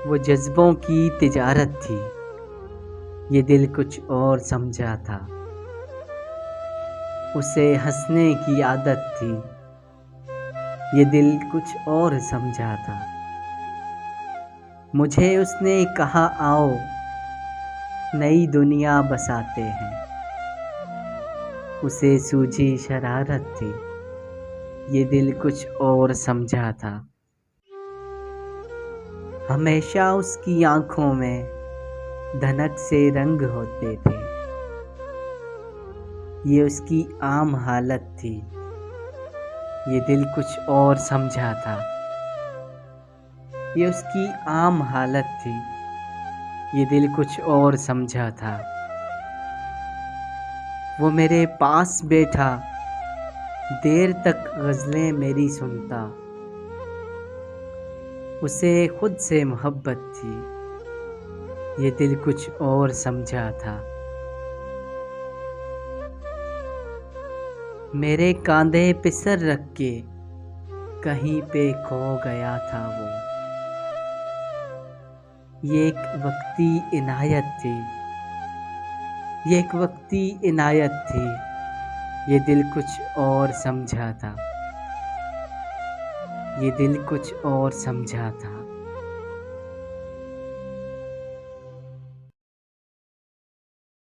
वो जज्बों की तिजारत थी, ये दिल कुछ और समझा था। उसे हंसने की आदत थी, ये दिल कुछ और समझा था। मुझे उसने कहा आओ नई दुनिया बसाते हैं, उसे सूझी शरारत थी, ये दिल कुछ और समझा था। हमेशा उसकी आंखों में धनक से रंग होते थे, ये उसकी आम हालत थी, ये दिल कुछ और समझा था। ये उसकी आम हालत थी, ये दिल कुछ और समझा था। वो मेरे पास बैठा देर तक गज़लें मेरी सुनता, उसे खुद से मोहब्बत थी, ये दिल कुछ और समझा था। मेरे कांधे पे सर रख के कहीं पे खो गया था वो, ये एक वक्ती इनायत थी, ये एक वक्ती इनायत थी, ये दिल कुछ और समझा था, ये दिल कुछ और समझा था।